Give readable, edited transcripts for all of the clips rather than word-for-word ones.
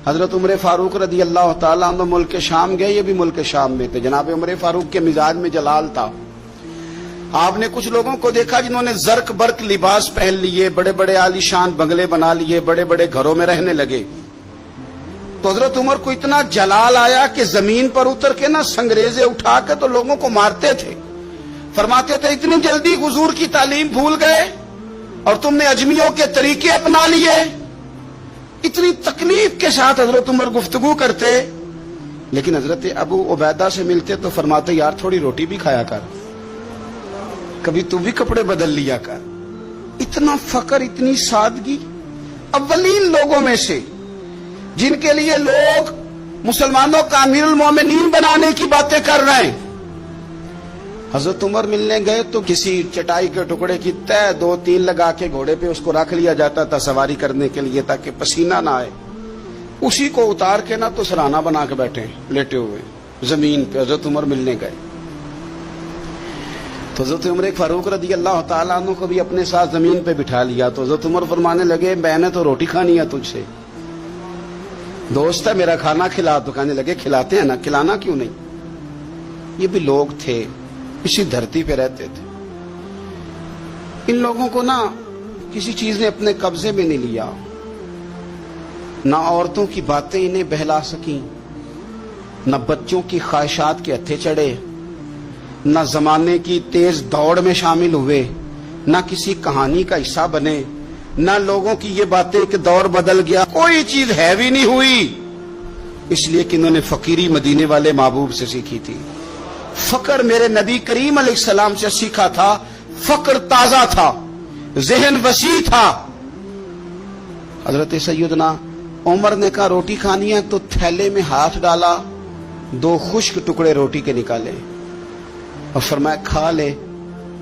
حضرت عمر فاروق رضی اللہ تعالیٰ عنہ ملک شام گئے، یہ بھی ملک شام میں تھے۔ جناب عمر فاروق کے مزاج میں جلال تھا۔ آپ نے کچھ لوگوں کو دیکھا جنہوں نے زرق برق لباس پہن لیے، بڑے بڑے عالی شان بنگلے بنا لیے، بڑے بڑے گھروں میں رہنے لگے۔ تو حضرت عمر کو اتنا جلال آیا کہ زمین پر اتر کے نا سنگریزے اٹھا کے تو لوگوں کو مارتے تھے۔ فرماتے تھے اتنی جلدی حضور کی تعلیم بھول گئے اور تم نے اجمیوں کے طریقے اپنا لیے۔ اتنی تکلیف کے ساتھ حضرت عمر گفتگو کرتے، لیکن حضرت ابو عبیدہ سے ملتے تو فرماتے یار تھوڑی روٹی بھی کھایا کر، کبھی تو بھی کپڑے بدل لیا کر۔ اتنا فقر، اتنی سادگی۔ اولین لوگوں میں سے جن کے لیے لوگ مسلمانوں کا امیر المومنین بنانے کی باتیں کر رہے ہیں، حضرت عمر ملنے گئے تو کسی چٹائی کے ٹکڑے کی تہ 2-3 لگا کے گھوڑے پہ اس کو رکھ لیا جاتا تھا سواری کرنے کے لیے تاکہ پسینہ نہ آئے۔ اسی کو اتار کے نا تو سرہانہ بنا کے بیٹھے لیٹے ہوئے زمین پہ۔ حضرت عمر ملنے گئے تو حضرت عمر فاروق رضی اللہ تعالیٰ عنہ کو بھی اپنے ساتھ زمین پہ بٹھا لیا۔ تو حضرت عمر فرمانے لگے میں نے تو روٹی کھانی ہے تجھ سے، دوست ہے میرا، کھانا کھلا۔ تو کہنے لگے کھلاتے ہیں نا، کھلانا کیوں نہیں۔ یہ بھی لوگ تھے، اسی دھرتی پہ رہتے تھے۔ ان لوگوں کو نا کسی چیز نے اپنے قبضے میں نہیں لیا، نہ عورتوں کی باتیں انہیں بہلا سکیں، نہ بچوں کی خواہشات کے ہتھے چڑھے، نہ زمانے کی تیز دوڑ میں شامل ہوئے، نہ کسی کہانی کا حصہ بنے، نہ لوگوں کی یہ باتیں کہ دور بدل گیا، کوئی چیز ہیوی نہیں ہوئی، اس لیے کہ انہوں نے فقیری مدینے والے محبوب سے سیکھی تھی۔ فقر میرے نبی کریم علیہ السلام سے سیکھا تھا، فقر تازہ تھا، ذہن وسیع تھا۔ حضرت سیدنا عمر نے کہا روٹی کھانی ہے تو تھیلے میں ہاتھ ڈالا، 2 خشک ٹکڑے روٹی کے نکالے اور فرمایا کھا لے۔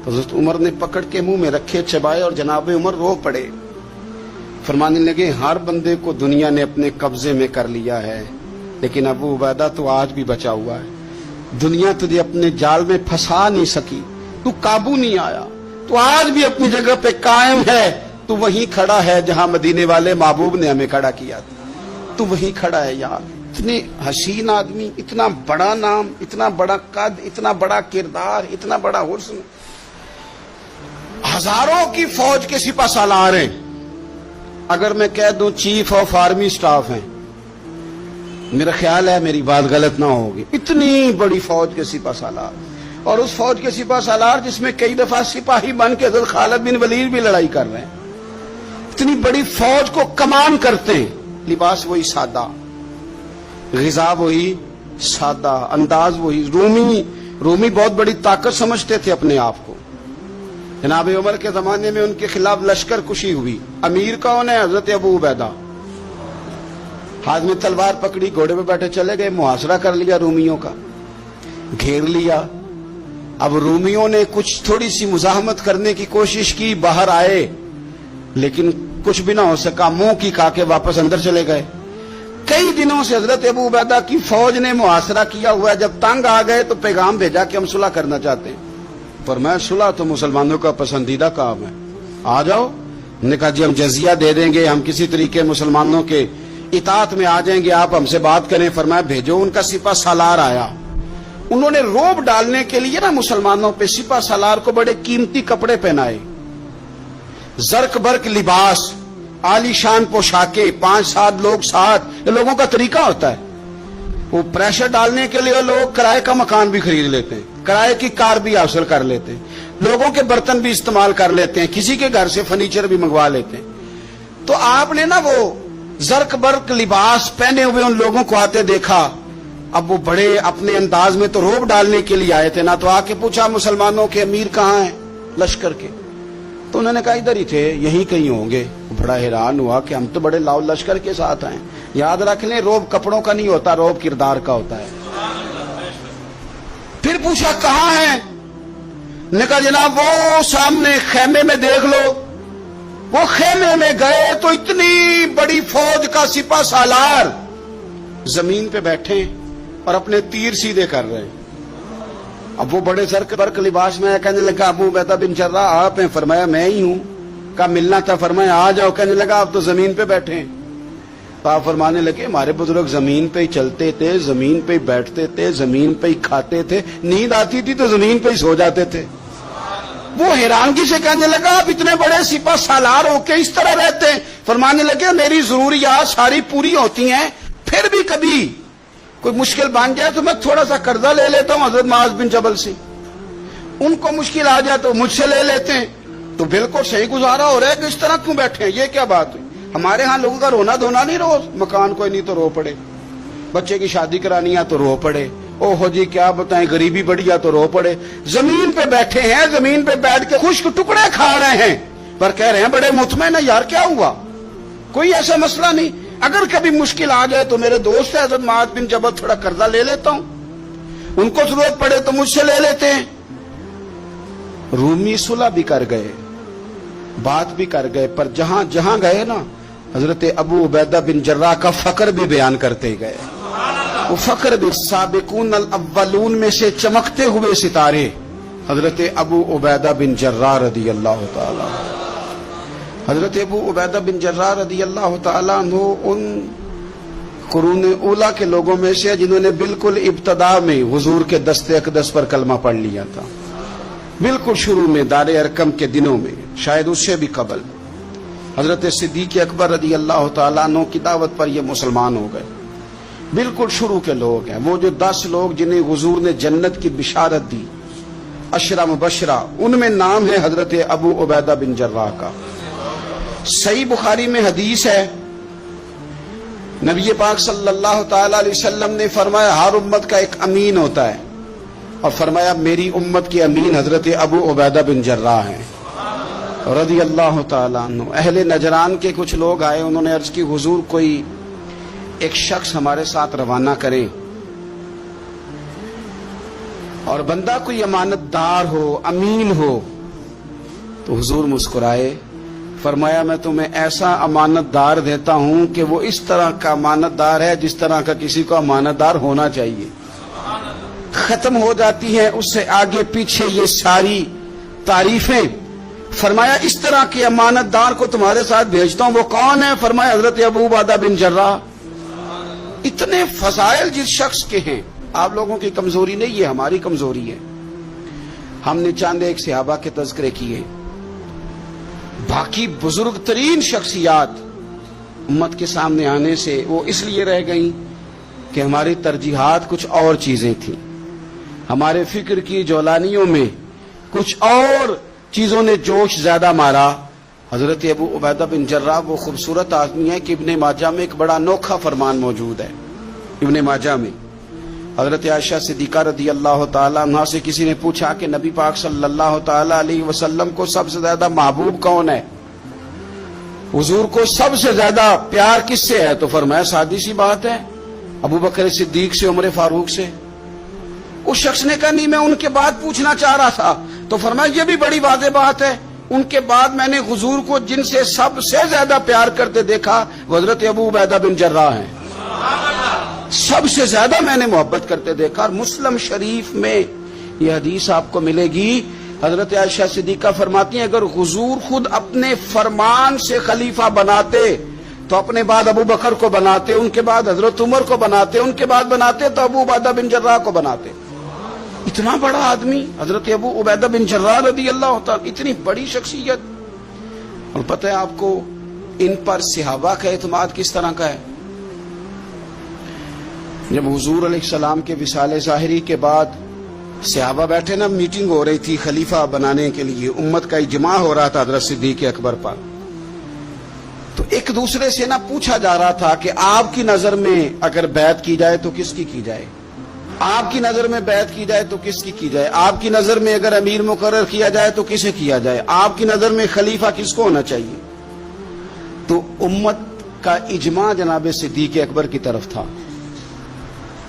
تو حضرت عمر نے پکڑ کے منہ میں رکھے، چبائے اور جناب عمر رو پڑے۔ فرمانے لگے ہر بندے کو دنیا نے اپنے قبضے میں کر لیا ہے، لیکن ابو عبیدہ تو آج بھی بچا ہوا ہے۔ دنیا تجھے اپنے جال میں پھنسا نہیں سکی، تو قابو نہیں آیا، تو آج بھی اپنی جگہ پہ قائم ہے، تو وہیں کھڑا ہے جہاں مدینے والے محبوب نے ہمیں کھڑا کیا تھا، تو وہیں کھڑا ہے یار۔ اتنے حسین آدمی، اتنا بڑا نام، اتنا بڑا قد، اتنا بڑا کردار، اتنا بڑا حسن، ہزاروں کی فوج کے سپہ سالار ہیں۔ اگر میں کہہ دوں چیف آف آرمی سٹاف ہیں، میرا خیال ہے میری بات غلط نہ ہوگی، اتنی بڑی فوج کے سپہ سالار، اور اس فوج کے سپہ سالار جس میں کئی دفعہ سپاہی بن کے حضرت خالد بن ولید بھی لڑائی کر رہے ہیں، اتنی بڑی فوج کو کمان کرتے ہیں۔ لباس وہی سادہ، غذا وہی سادہ، انداز وہی۔ رومی بہت بڑی طاقت سمجھتے تھے اپنے آپ کو۔ جناب عمر کے زمانے میں ان کے خلاف لشکر کشی ہوئی۔ امیر کون ہے؟ حضرت ابو عبیدہ۔ ہاتھ میں تلوار پکڑی، گھوڑے پہ بیٹھے چلے گئے، محاصرہ کر لیا رومیوں کا، گھیر لیا۔ اب رومیوں نے کچھ تھوڑی سی مزاحمت کرنے کی کوشش کی، باہر آئے، لیکن کچھ بھی نہ ہو سکا، منہ کی کھا کے واپس اندر چلے گئے۔ کئی دنوں سے حضرت ابو عبیدہ کی فوج نے محاصرہ کیا ہوا ہے۔ جب تنگ آ گئے تو پیغام بھیجا کہ ہم صلح کرنا چاہتے ہیں۔ فرمایا صلح تو مسلمانوں کا پسندیدہ کام ہے، آ جاؤ۔ نے کہا جی ہم جزیہ دے دیں گے، ہم کسی طریقے مسلمانوں کے اطاعت میں آ جائیں گے، آپ ہم سے بات کریں۔ فرمایا بھیجو۔ ان کا سپہ سالار آیا، انہوں نے روب ڈالنے کے لیے نا مسلمانوں پہ سپہ سالار کو بڑے قیمتی کپڑے پہنائے، زرق برق لباس، عالی شان پوشاکیں، 5-7 لوگ ساتھ۔ یہ لوگوں کا طریقہ ہوتا ہے، وہ پریشر ڈالنے کے لیے لوگ کرائے کا مکان بھی خرید لیتے ہیں، کرائے کی کار بھی حاصل کر لیتے ہیں، لوگوں کے برتن بھی استعمال کر لیتے ہیں، کسی کے گھر سے فرنیچر بھی منگوا لیتے ہیں۔ تو آپ نے نا وہ زرق برق لباس پہنے ہوئے ان لوگوں کو آتے دیکھا۔ اب وہ بڑے اپنے انداز میں تو روب ڈالنے کے لیے آئے تھے نا، تو آ کے پوچھا مسلمانوں کے امیر کہاں ہیں لشکر کے؟ تو انہوں نے کہا ادھر ہی تھے، یہیں کہیں ہوں گے۔ بڑا حیران ہوا کہ ہم تو بڑے لاؤ لشکر کے ساتھ ہیں۔ یاد رکھ لیں روب کپڑوں کا نہیں ہوتا، روب کردار کا ہوتا ہے۔ پھر پوچھا کہاں ہیں؟ نے کہا جناب وہ سامنے خیمے میں دیکھ لو۔ وہ خیمے میں گئے تو اتنی بڑی فوج کا سپہ سالار زمین پہ بیٹھے اور اپنے تیر سیدھے کر رہے ہیں۔ اب وہ بڑے زرق برق لباس میں کہنے لگا ابو عبیدہ بن جراح آپ ہیں؟ فرمایا میں ہی ہوں۔ کہا ملنا تھا؟ فرمایا آ جاؤ۔ کہنے لگا آپ تو زمین پہ بیٹھے ہیں۔ تو آپ فرمانے لگے ہمارے بزرگ زمین پہ ہی چلتے تھے، زمین پہ ہی بیٹھتے تھے، زمین پہ ہی کھاتے تھے، نیند آتی تھی تو زمین پہ ہی سو جاتے تھے۔ وہ حیرانگی سے کہنے لگا آپ اتنے بڑے سپہ سالار ہو کے اس طرح رہتے ہیں؟ فرمانے لگے میری ضروریات ساری پوری ہوتی ہیں، پھر بھی کبھی کوئی مشکل بن جائے تو میں تھوڑا سا قرضہ لے لیتا ہوں حضرت معاذ بن جبل سے، ان کو مشکل آ جائے تو مجھ سے لے لیتے ہیں۔ تو بالکل صحیح گزارا ہو رہا ہے کہ اس طرح کیوں بیٹھے ہیں، یہ کیا بات ہوئی؟ ہمارے ہاں لوگوں کا رونا دھونا نہیں، روز مکان کوئی نہیں تو رو پڑے، بچے کی شادی کرانی ہے تو رو پڑے، او ہو جی کیا بتائیں غریبی بڑھی ہے تو رو پڑے۔ زمین پہ بیٹھے ہیں، زمین پہ بیٹھ کے خشک ٹکڑے کھا رہے ہیں، پر کہہ رہے ہیں بڑے مطمئن ہیں یار کیا ہوا، کوئی ایسا مسئلہ نہیں، اگر کبھی مشکل آ جائے تو میرے دوست ہے حضرت معاذ بن جبل تھوڑا قرضہ لے لیتا ہوں، ان کو ضرورت پڑے تو مجھ سے لے لیتے ہیں۔ رومی صلح بھی کر گئے، بات بھی کر گئے، پر جہاں جہاں گئے نا حضرت ابو عبیدہ بن جراح کا فقر بھی بیان کرتے گئے۔ وہ فقر بھی سابقون الاولون میں سے چمکتے ہوئے ستارے حضرت ابو عبیدہ بن جراح رضی اللہ تعالی، حضرت ابو عبیدہ بن جراح رضی اللہ تعالیٰ عنہ ان قرون اولا کے لوگوں میں سے جنہوں نے بالکل ابتدا میں حضور کے دست اقدس پر کلمہ پڑھ لیا تھا، بالکل شروع میں دار ارقم کے دنوں میں، شاید اس سے بھی قبل۔ حضرت صدیق اکبر رضی اللہ تعالیٰ عنہ کی دعوت پر یہ مسلمان ہو گئے، بالکل شروع کے لوگ ہیں، وہ جو 10 لوگ جنہیں حضور نے جنت کی بشارت دی، عشرہ مبشرہ، ان میں نام ہے حضرت ابو عبیدہ بن جراح کا۔ صحیح بخاری میں حدیث ہے، نبی پاک صلی اللہ تعالی علیہ وسلم نے فرمایا ہر امت کا ایک امین ہوتا ہے، اور فرمایا میری امت کے امین حضرت ابو عبیدہ بن جراح ہیں رضی اللہ تعالیٰ عنہ۔ اہل نجران کے کچھ لوگ آئے، انہوں نے عرض کی حضور کوئی ایک شخص ہمارے ساتھ روانہ کرے، اور بندہ کوئی امانت دار ہو، امین ہو۔ تو حضور مسکرائے، فرمایا میں تمہیں ایسا امانت دار دیتا ہوں کہ وہ اس طرح کا امانت دار ہے جس طرح کا کسی کو امانت دار ہونا چاہیے۔ ختم ہو جاتی ہے اس سے آگے پیچھے یہ ساری تعریفیں۔ فرمایا اس طرح کے امانت دار کو تمہارے ساتھ بھیجتا ہوں، وہ کون ہے؟ فرمایا حضرت ابو عبیدہ بن جراح۔ اتنے فضائل جس شخص کے ہیں، آپ لوگوں کی کمزوری نہیں ہے، ہماری کمزوری ہے۔ ہم نے چاند ایک صحابہ کے تذکرے کیے، باقی بزرگ ترین شخصیات امت کے سامنے آنے سے وہ اس لیے رہ گئیں کہ ہماری ترجیحات کچھ اور چیزیں تھیں، ہمارے فکر کی جولانیوں میں کچھ اور چیزوں نے جوش زیادہ مارا۔ حضرت ابو عبیدہ بن جراح وہ خوبصورت آدمی ہے کہ ابن ماجہ میں ایک بڑا انوکھا فرمان موجود ہے۔ ابن ماجہ میں حضرت عائشہ صدیقہ رضی اللہ تعالیٰ عنہ سے کسی نے پوچھا کہ نبی پاک صلی اللہ تعالیٰ علیہ وسلم کو سب سے زیادہ محبوب کون ہے، حضور کو سب سے زیادہ پیار کس سے ہے؟ تو فرمایا سادی سی بات ہے، ابو بکر صدیق سے، عمر فاروق سے۔ اس شخص نے کہا نہیں میں ان کے بعد پوچھنا چاہ رہا تھا۔ تو فرمایا یہ بھی بڑی واضح بات ہے، ان کے بعد میں نے حضور کو جن سے سب سے زیادہ پیار کرتے دیکھا وہ حضرت ابو عبیدہ بن جراح ہیں، سب سے زیادہ میں نے محبت کرتے دیکھا۔ اور مسلم شریف میں یہ حدیث آپ کو ملے گی، حضرت عائشہ صدیقہ فرماتی ہیں اگر حضور خود اپنے فرمان سے خلیفہ بناتے تو اپنے بعد ابو بکر کو بناتے، ان کے بعد حضرت عمر کو بناتے، ان کے بعد بناتے تو ابو عبیدہ بن جراح کو بناتے۔ اتنا بڑا آدمی حضرت ابو عبیدہ بن جراح رضی اللہ تعالی، اتنی بڑی شخصیت۔ اور پتہ ہے آپ کو ان پر صحابہ کا اعتماد کس طرح کا ہے؟ جب حضور علیہ السلام کے وصال ظاہری کے بعد صحابہ بیٹھے نا، میٹنگ ہو رہی تھی خلیفہ بنانے کے لیے، امت کا اجماع ہو رہا تھا حضرت صدیق اکبر پر، تو ایک دوسرے سے نہ پوچھا جا رہا تھا کہ آپ کی نظر میں اگر بیعت کی جائے تو کس کی کی جائے، آپ کی نظر میں بیعت کی جائے تو کس کی کی جائے، آپ کی نظر میں اگر امیر مقرر کیا جائے تو کسے کیا جائے، آپ کی نظر میں خلیفہ کس کو ہونا چاہیے؟ تو امت کا اجماع جناب صدیق اکبر کی طرف تھا۔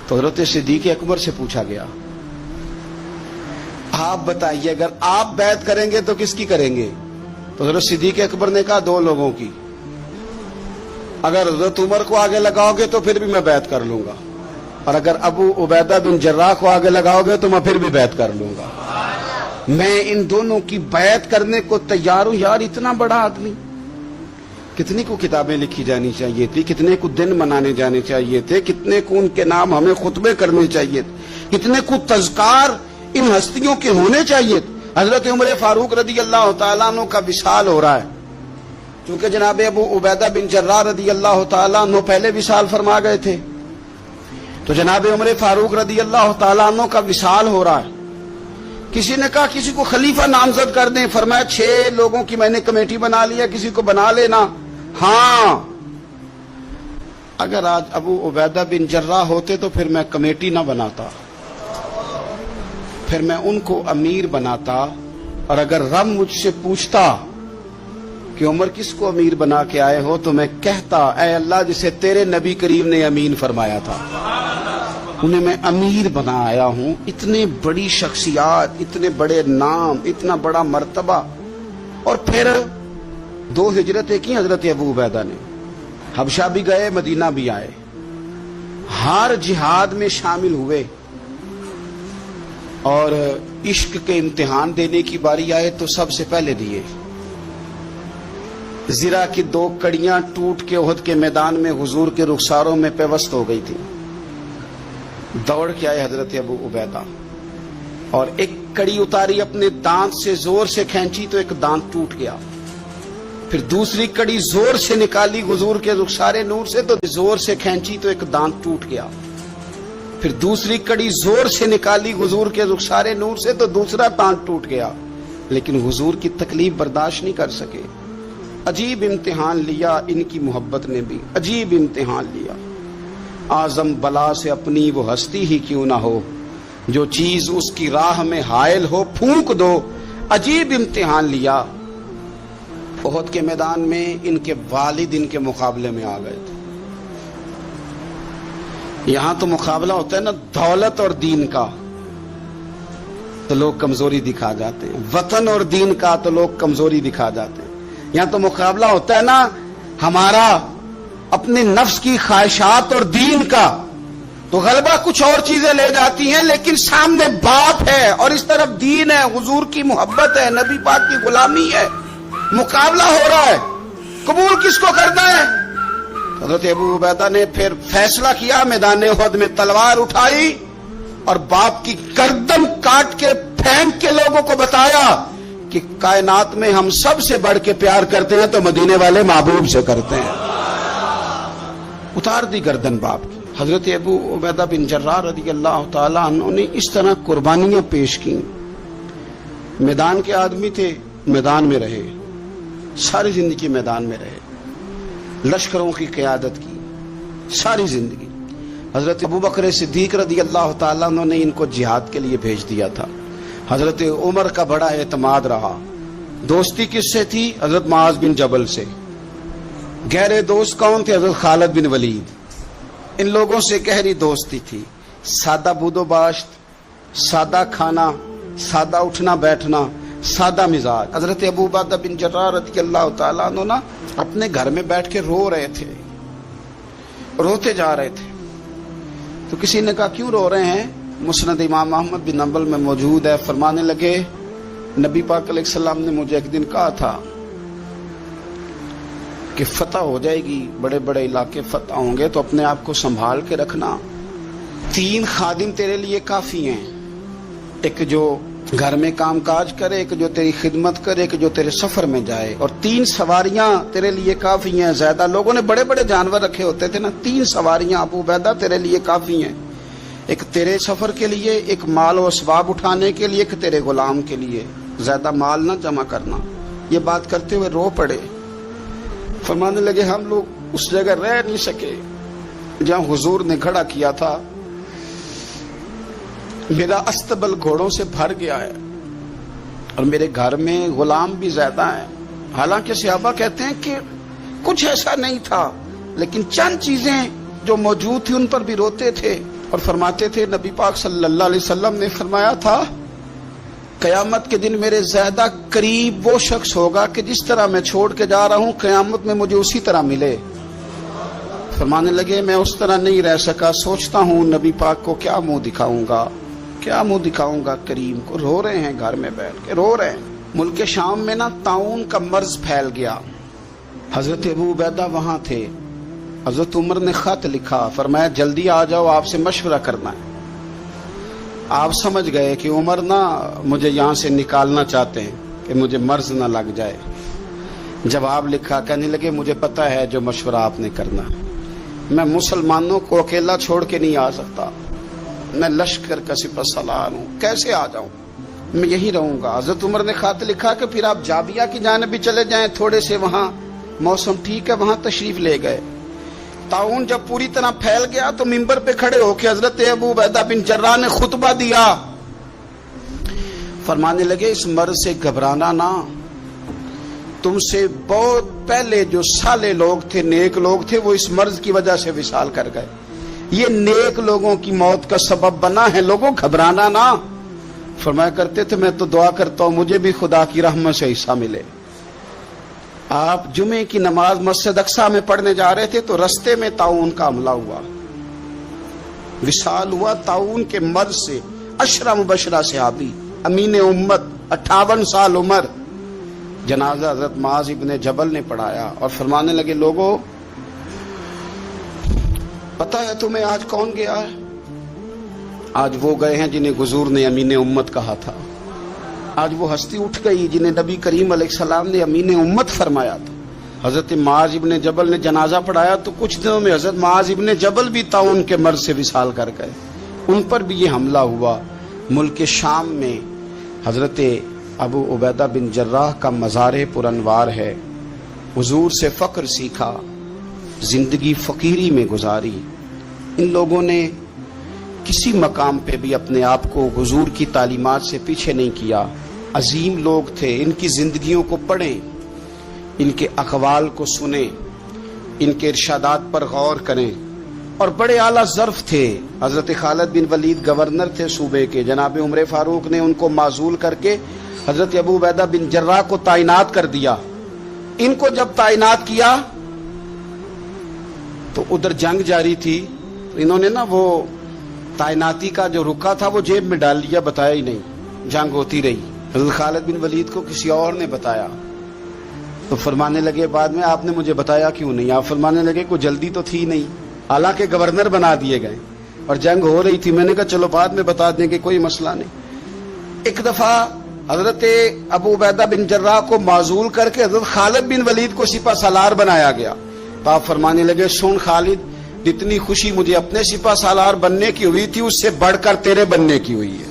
تو حضرت صدیق اکبر سے پوچھا گیا آپ بتائیے اگر آپ بیعت کریں گے تو کس کی کریں گے؟ تو حضرت صدیق اکبر نے کہا 2 لوگوں کی، اگر حضرت عمر کو آگے لگاؤ گے تو پھر بھی میں بیعت کر لوں گا، اور اگر ابو عبیدہ بن جراح کو آگے لگاؤ گے تو میں پھر بھی بیعت کر لوں گا۔ میں ان دونوں کی بیعت کرنے کو تیار ہوں۔ یار اتنا بڑا آدمی، کتنے کو کتابیں لکھی جانی چاہیے تھی, کتنے کو دن منانے جانے چاہیے تھے, کتنے کو ان کے نام ہمیں خطبے کرنے چاہیے تھے, کتنے کو تذکار ان ہستیوں کے ہونے چاہیے تھے. حضرت عمر فاروق رضی اللہ تعالیٰ عنہ کا وصال ہو رہا ہے, چونکہ جناب ابو عبیدہ بن جراح رضی اللہ تعالیٰ عنہ پہلے وصال فرما گئے تھے, تو جناب عمر فاروق رضی اللہ تعالیٰ عنہ کا وصال ہو رہا ہے. کسی نے کہا کسی کو خلیفہ نامزد کر دیں, فرمایا 6 لوگوں کی میں نے کمیٹی بنا لیا, کسی کو بنا لینا. ہاں, اگر آج ابو عبیدہ بن جراح ہوتے تو پھر میں کمیٹی نہ بناتا, پھر میں ان کو امیر بناتا. اور اگر رب مجھ سے پوچھتا کہ عمر کس کو امیر بنا کے آئے ہو, تو میں کہتا اے اللہ جسے تیرے نبی کریم نے امین فرمایا تھا, انہیں میں امیر بنا آیا ہوں. اتنے بڑی شخصیات, اتنے بڑے نام, اتنا بڑا مرتبہ. اور پھر 2 ہجرتیں کی حضرت ابو عبیدہ نے, حبشہ بھی گئے, مدینہ بھی آئے, ہر جہاد میں شامل ہوئے. اور عشق کے امتحان دینے کی باری آئے تو سب سے پہلے دیے. زرہ کی 2 کڑیاں ٹوٹ کے احد کے میدان میں حضور کے رخساروں میں پیوست ہو گئی تھی. دوڑ کے آئے حضرت ابو عبیدہ اور ایک کڑی اتاری, اپنے دانت سے زور سے کھینچی تو ایک دانت ٹوٹ گیا. پھر دوسری کڑی زور سے نکالی حضور کے رخسار نور سے, تو زور سے کھینچی تو ایک دانت ٹوٹ گیا. پھر دوسری کڑی زور سے نکالی حضور کے رخسار نور سے, تو دوسرا دانت ٹوٹ گیا. لیکن حضور کی تکلیف برداشت نہیں کر سکے. عجیب امتحان لیا ان کی محبت نے بھی, عجیب امتحان لیا. اعظم بلا سے اپنی وہ ہستی ہی کیوں نہ ہو, جو چیز اس کی راہ میں حائل ہو پھونک دو. عجیب امتحان لیا. احد کے میدان میں ان کے والد ان کے مقابلے میں آ گئے تھے. یہاں تو مقابلہ ہوتا ہے نا دولت اور دین کا, تو لوگ کمزوری دکھا جاتے ہیں. وطن اور دین کا تو لوگ کمزوری دکھا جاتے ہیں. یہاں تو مقابلہ ہوتا ہے نا ہمارا اپنے نفس کی خواہشات اور دین کا, تو غلبہ کچھ اور چیزیں لے جاتی ہیں, لیکن سامنے باپ ہے اور اس طرف دین ہے, حضور کی محبت ہے, نبی پاک کی غلامی ہے. مقابلہ ہو رہا ہے, قبول کس کو کرنا ہے؟ حضرت ابو عبیدہ نے پھر فیصلہ کیا, میدان احد میں تلوار اٹھائی اور باپ کی گردن کاٹ کے پھینک کے لوگوں کو بتایا کہ کائنات میں ہم سب سے بڑھ کے پیار کرتے ہیں تو مدینے والے محبوب سے کرتے ہیں. اتار دی گردن باپ کی. حضرت ابو عبیدہ بن جراح رضی اللہ تعالیٰ عنہ نے اس طرح قربانیاں پیش کی. میدان کے آدمی تھے, میدان میں رہے, ساری زندگی میدان میں رہے, لشکروں کی قیادت کی ساری زندگی. حضرت ابوبکر صدیق رضی اللہ تعالیٰ عنہ نے ان کو جہاد کے لیے بھیج دیا تھا. حضرت عمر کا بڑا اعتماد رہا. دوستی کس سے تھی؟ حضرت معاذ بن جبل سے. گہرے دوست کون تھے؟ حضرت خالد بن ولید. ان لوگوں سے گہری دوستی تھی. سادہ بود و باشت, سادہ کھانا, سادہ اٹھنا بیٹھنا, سادہ مزاج. حضرت ابو عبیدہ بن جراح رضی اللہ تعالیٰ عنہ نا اپنے گھر میں بیٹھ کے رو رہے تھے, روتے جا رہے تھے. تو کسی نے کہا کیوں رو رہے ہیں؟ مسند امام احمد بن حنبل میں موجود ہے. فرمانے لگے نبی پاک علیہ السلام نے مجھے ایک دن کہا تھا کہ فتح ہو جائے گی, بڑے بڑے علاقے فتح ہوں گے, تو اپنے آپ کو سنبھال کے رکھنا. 3 خادم تیرے لیے کافی ہیں, ایک جو گھر میں کام کاج کرے, ایک جو تیری خدمت کرے, ایک جو تیرے سفر میں جائے, اور 3 سواریاں تیرے لیے کافی ہیں. زیادہ لوگوں نے بڑے بڑے جانور رکھے ہوتے تھے نا, 3 سواریاں ابو عبیدہ تیرے لیے کافی ہیں. ایک تیرے سفر کے لیے, ایک مال و اسباب اٹھانے کے لیے, ایک تیرے غلام کے لیے. زیادہ مال نہ جمع کرنا. یہ بات کرتے ہوئے رو پڑے. فرمانے لگے ہم لوگ اس جگہ رہ نہیں سکے جہاں حضور نے کھڑا کیا تھا. میرا استبل گھوڑوں سے بھر گیا ہے اور میرے گھر میں غلام بھی زیادہ ہیں. حالانکہ صحابہ کہتے ہیں کہ کچھ ایسا نہیں تھا, لیکن چند چیزیں جو موجود تھی ان پر بھی روتے تھے. اور فرماتے تھے نبی پاک صلی اللہ علیہ وسلم نے فرمایا تھا قیامت کے دن میرے زیادہ قریب وہ شخص ہوگا کہ جس طرح میں چھوڑ کے جا رہا ہوں قیامت میں مجھے اسی طرح ملے. فرمانے لگے میں اس طرح نہیں رہ سکا, سوچتا ہوں نبی پاک کو کیا منہ دکھاؤں گا, کیا منہ دکھاؤں گا کریم کو. رو رہے ہیں گھر میں بیٹھ کے, رو رہے ہیں. ملک شام میں نا طاعون کا مرض پھیل گیا. حضرت ابو عبیدہ وہاں تھے. حضرت عمر نے خط لکھا, فرمایا جلدی آ جاؤ, آپ سے مشورہ کرنا ہے. آپ سمجھ گئے کہ عمر نا مجھے یہاں سے نکالنا چاہتے ہیں کہ مجھے مرض نہ لگ جائے. جواب لکھا, کہنے لگے مجھے پتا ہے جو مشورہ آپ نے کرنا, میں مسلمانوں کو اکیلا چھوڑ کے نہیں آ سکتا, میں لشکر کا سپہ سالار ہوں, کیسے آ جاؤں, میں یہی رہوں گا. حضرت عمر نے خط لکھا کہ پھر آپ جابیہ کی جانب بھی چلے جائیں, تھوڑے سے وہاں موسم ٹھیک ہے, وہاں تشریف لے گئے. طاعون جب پوری طرح پھیل گیا تو منبر پہ کھڑے ہو کے حضرت ابو عبیدہ بن جراح نے خطبہ دیا. فرمانے لگے اس مرض سے گھبرانا نہ, تم سے بہت پہلے جو صالح لوگ تھے, نیک لوگ تھے, وہ اس مرض کی وجہ سے وصال کر گئے. یہ نیک لوگوں کی موت کا سبب بنا ہے, لوگوں گھبرانا نہ. فرمایا کرتے تھے میں تو دعا کرتا ہوں مجھے بھی خدا کی رحمت سے حصہ ملے. آپ جمعے کی نماز مسجد اقصی میں پڑھنے جا رہے تھے تو رستے میں طاعون کا حملہ ہوا, وصال ہوا طاعون کے مرض سے. عشرہ مبشرہ صحابی, امین امت, 58 سال عمر. جنازہ حضرت معاذ ابن جبل نے پڑھایا اور فرمانے لگے لوگوں پتہ ہے تمہیں آج کون گیا ہے؟ آج وہ گئے ہیں جنہیں حضور نے امین امت کہا تھا. آج وہ ہستی اٹھ گئی جنہیں نبی کریم علیہ السلام نے امین امت فرمایا تھا. حضرت معاذ ابن جبل نے جنازہ پڑھایا تو کچھ دنوں میں حضرت معاذ ابن جبل بھی طاعون کے مرض سے وصال کر گئے, ان پر بھی یہ حملہ ہوا. ملک شام میں حضرت ابو عبیدہ بن جراح کا مزار پرانوار ہے. حضور سے فقر سیکھا, زندگی فقیری میں گزاری. ان لوگوں نے کسی مقام پہ بھی اپنے آپ کو حضور کی تعلیمات سے پیچھے نہیں کیا. عظیم لوگ تھے, ان کی زندگیوں کو پڑھیں, ان کے اقوال کو سنیں, ان کے ارشادات پر غور کریں. اور بڑے اعلیٰ ظرف تھے. حضرت خالد بن ولید گورنر تھے صوبے کے, جناب عمر فاروق نے ان کو معزول کر کے حضرت ابو عبیدہ بن جراح کو تعینات کر دیا. ان کو جب تعینات کیا تو ادھر جنگ جاری تھی, انہوں نے نا وہ تعیناتی کا جو رکا تھا وہ جیب میں ڈال لیا, بتایا ہی نہیں, جنگ ہوتی رہی. حضرت خالد بن ولید کو کسی اور نے بتایا تو فرمانے لگے بعد میں آپ نے مجھے بتایا کیوں نہیں؟ آپ فرمانے لگے کوئی جلدی تو تھی نہیں, حالانکہ گورنر بنا دیے گئے اور جنگ ہو رہی تھی. میں نے کہا چلو بعد میں بتا دیں گے, کوئی مسئلہ نہیں. ایک دفعہ حضرت ابو عبیدہ بن جراح کو معزول کر کے حضرت خالد بن ولید کو سپہ سالار بنایا گیا. تو آپ فرمانے لگے سن خالد, جتنی خوشی مجھے اپنے سپہ سالار بننے کی ہوئی تھی اس سے بڑھ کر تیرے بننے کی ہوئی ہے.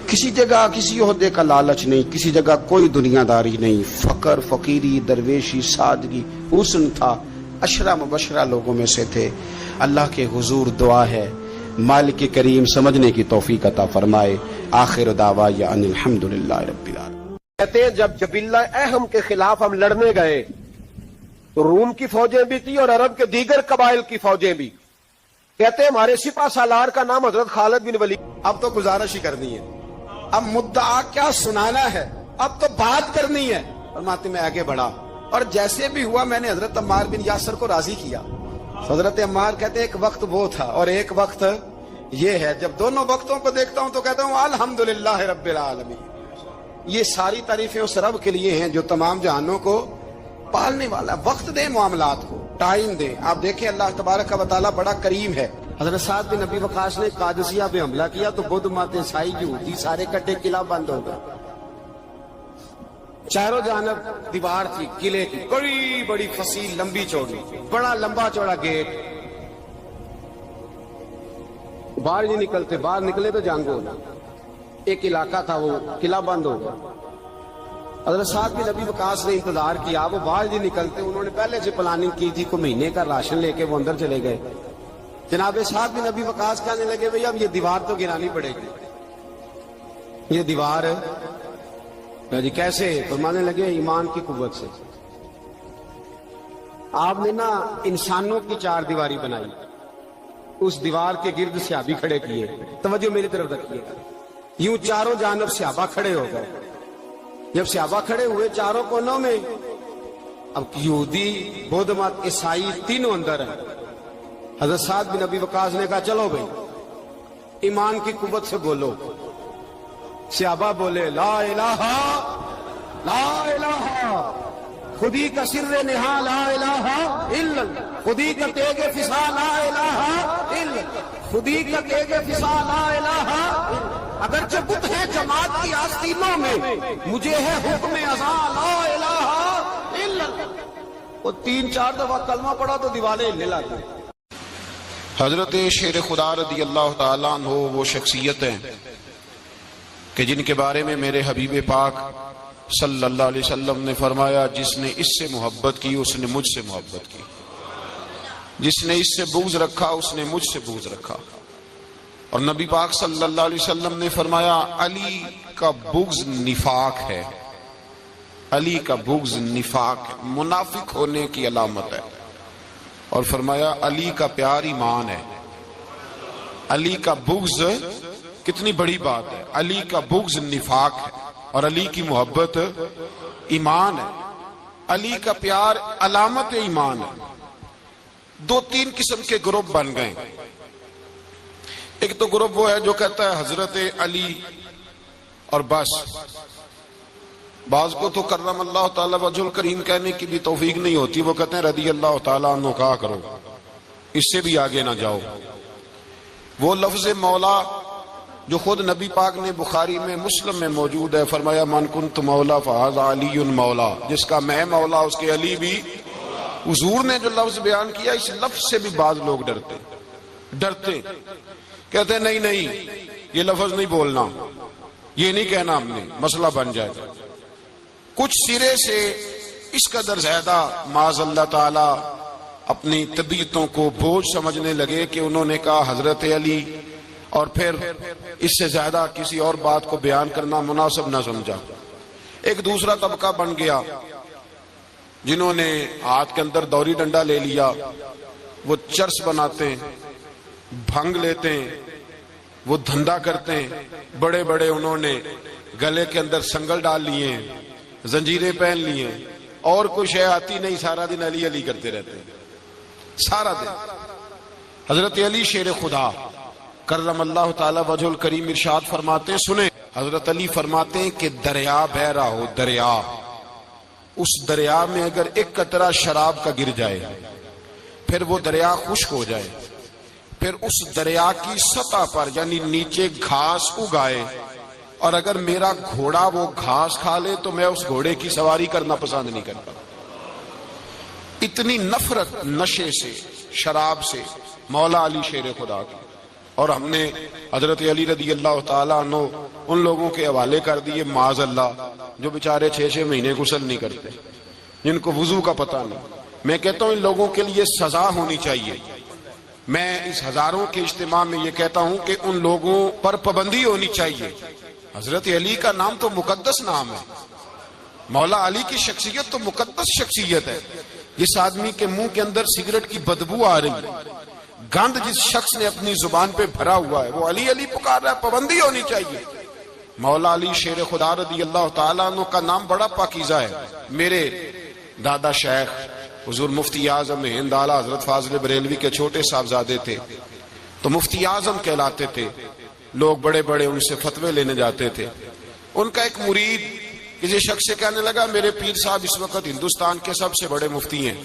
کسی جگہ کسی عہدے کا لالچ نہیں, کسی جگہ کوئی دنیا داری نہیں. فقر, فقیری, درویشی, سادگی, حسن تھا. عشرہ مبشرہ لوگوں میں سے تھے. اللہ کے حضور دعا ہے مالک کریم سمجھنے کی توفیق عطا فرمائے. آخر دعوانا ان الحمدللہ رب العالمین. کہتے ہیں جب جبلہ اہم کے خلاف ہم لڑنے گئے تو روم کی فوجیں بھی تھی اور عرب کے دیگر قبائل کی فوجیں بھی. کہتے ہیں ہمارے سپہ سالار کا نام حضرت خالد بن ولید. اب تو گزارش ہی کرنی ہے, اب مدعا کیا سنانا ہے, اب تو بات کرنی ہے. فرماتے میں آگے بڑھا اور جیسے بھی ہوا میں نے حضرت عمار بن یاسر کو راضی کیا. حضرت عمار کہتے ہیں ایک وقت وہ تھا اور ایک وقت یہ ہے. جب دونوں وقتوں کو دیکھتا ہوں تو کہتا ہوں الحمدللہ رب العالمین. یہ ساری تعریفیں اس رب کے لیے ہیں جو تمام جہانوں کو پالنے والا. وقت دے معاملات کو, ٹائم دے. آپ دیکھیں اللہ تبارک و تعالیٰ بڑا کریم ہے. حضرت سعد بن ابی وقاص نے قادسیہ پہ حملہ کیا تو بدھ مت عیسائی یہودی سارے کٹے, قلعہ بند ہو گیا. چاروں جانب دیوار تھی قلعے کی, بڑی بڑی فصیل, لمبی چوڑی, بڑا لمبا چوڑا گیٹ. باہر نہیں نکلتے, باہر نکلے تو جنگ ہونا. ایک علاقہ تھا وہ قلعہ بند ہو گیا. حضرت سعد بن ابی وقاص نے انتظار کیا, وہ باہر نہیں نکلتے. انہوں نے پہلے سے پلاننگ کی تھی, کوئی مہینے کا راشن لے کے وہ اندر چلے گئے. جناب سعد بن ابی وقاص کہنے لگے بھئی اب یہ دیوار تو گرانی پڑے گی. یہ دیوار جی کیسے؟ فرمانے لگے ایمان کی قوت سے. آپ نے نا انسانوں کی چار دیواری بنائی, اس دیوار کے گرد صحابی کھڑے کیے. توجہ میری طرف رکھیے. یوں چاروں جانب صحابہ کھڑے ہو گئے. جب صحابہ کھڑے ہوئے چاروں کونوں میں, اب یہودی, بدھ مت, عیسائی تینوں اندر ہیں. حضرت سعد بن ابی وقاص نے کہا چلو بھائی ایمان کی قوت سے بولو. صحابہ بولے لا الہ لا الہ خودی کا سر نہا لا الہ الا اللہ، خودی کا تیغ فسا لا الہ الا اللہ، خودی کا تیغ فسا لا الہ الا اللہ۔ اگرچہ بت ہے جماعت کی آستینوں میں، مجھے ہے حکم ازاں لا الہ الا اللہ۔ وہ 3-4 دفعہ کلمہ پڑھا تو دیوالے ہلنے لگے۔ حضرت شیر خدا رضی اللہ تعالیٰ عنہ وہ شخصیت ہیں کہ جن کے بارے میں میرے حبیب پاک صلی اللہ علیہ وسلم نے فرمایا جس نے اس سے محبت کی اس نے مجھ سے محبت کی، جس نے اس سے بغض رکھا اس نے مجھ سے بغض رکھا۔ اور نبی پاک صلی اللہ علیہ وسلم نے فرمایا علی کا بغض نفاق ہے، علی کا بغض نفاق ہے، منافق ہونے کی علامت ہے۔ اور فرمایا علی کا پیار ایمان ہے، علی کا بغض کتنی بڑی بات ہے، علی کا بغض نفاق ہے اور علی کی محبت ایمان ہے، علی کا پیار علامت ایمان ہے۔ 2-3 قسم کے گروپ بن گئے۔ ایک تو گروپ وہ ہے جو کہتا ہے حضرت علی اور بس، بعض کو تو کرم اللہ تعالیٰ وجہ الکریم کہنے کی بھی توفیق نہیں ہوتی، وہ کہتے ہیں رضی اللہ تعالیٰ عنہ کہا کرو، اس سے بھی آگے نہ جاؤ۔ وہ لفظ مولا جو خود نبی پاک نے بخاری میں مسلم میں موجود ہے، فرمایا من کنت مولا فہذا علی مولا، جس کا میں مولا اس کے علی بھی۔ حضور نے جو لفظ بیان کیا اس لفظ سے بھی بعض لوگ ڈرتے کہتے ہیں نہیں یہ لفظ نہیں بولنا، یہ نہیں کہنا، ہم نے مسئلہ بن جائے گا۔ کچھ سرے سے اس قدر زیادہ معاذ اللہ تعالی اپنی طبیعتوں کو بوجھ سمجھنے لگے کہ انہوں نے کہا حضرت علی، اور پھر اس سے زیادہ کسی اور بات کو بیان کرنا مناسب نہ سمجھا۔ ایک دوسرا طبقہ بن گیا جنہوں نے ہاتھ کے اندر دوری ڈنڈا لے لیا، وہ چرس بناتے ہیں، بھنگ لیتے ہیں، وہ دھندا کرتے ہیں، بڑے بڑے انہوں نے گلے کے اندر سنگل ڈال لیے ہیں، زنجیریں پہن لیے ہیں، اور کوئی شے آتی نہیں، سارا دن علی علی کرتے رہتے ہیں سارا دن۔ حضرت علی شیر خدا کرم اللہ تعالی وجہ الکریم ارشاد فرماتے ہیں، سنیں، حضرت علی فرماتے ہیں کہ دریا بہ رہا ہو، دریا، اس دریا میں اگر ایک قطرہ شراب کا گر جائے، پھر وہ دریا خشک ہو جائے، پھر اس دریا کی سطح پر یعنی نیچے گھاس اگائے، اور اگر میرا گھوڑا وہ گھاس کھا لے تو میں اس گھوڑے کی سواری کرنا پسند نہیں کرتا۔ اتنی نفرت نشے سے، شراب سے مولا علی شیر خدا کی۔ اور ہم نے حضرت علی رضی اللہ تعالیٰ عنہ ان لوگوں کے حوالے کر دیے معاذ اللہ جو بیچارے 6 مہینے غسل نہیں کرتے، جن کو وضو کا پتہ نہیں۔ میں کہتا ہوں ان لوگوں کے لیے سزا ہونی چاہیے۔ میں اس ہزاروں کے اجتماع میں یہ کہتا ہوں کہ ان لوگوں پر پابندی ہونی چاہیے۔ حضرت علی کا نام تو مقدس نام ہے، مولا علی کی شخصیت تو مقدس شخصیت ہے۔ جس آدمی کے منہ کے اندر سگریٹ کی بدبو آ رہی ہے، گند جس شخص نے اپنی زبان پہ بھرا ہوا ہے، وہ علی علی پکار رہا ہے، پابندی ہونی چاہیے۔ مولا علی شیر خدا رضی اللہ تعالیٰ عنہ کا نام بڑا پاکیزہ ہے۔ میرے دادا شیخ حضور مفتی اعظم ہند اعلیٰ حضرت فاضل بریلوی کے چھوٹے صاحبزادے تھے، تو مفتی اعظم کہلاتے تھے، لوگ بڑے بڑے ان سے فتوے لینے جاتے تھے۔ ان کا ایک مرید کسی شخص سے کہنے لگا میرے پیر صاحب اس وقت ہندوستان کے سب سے بڑے مفتی ہیں۔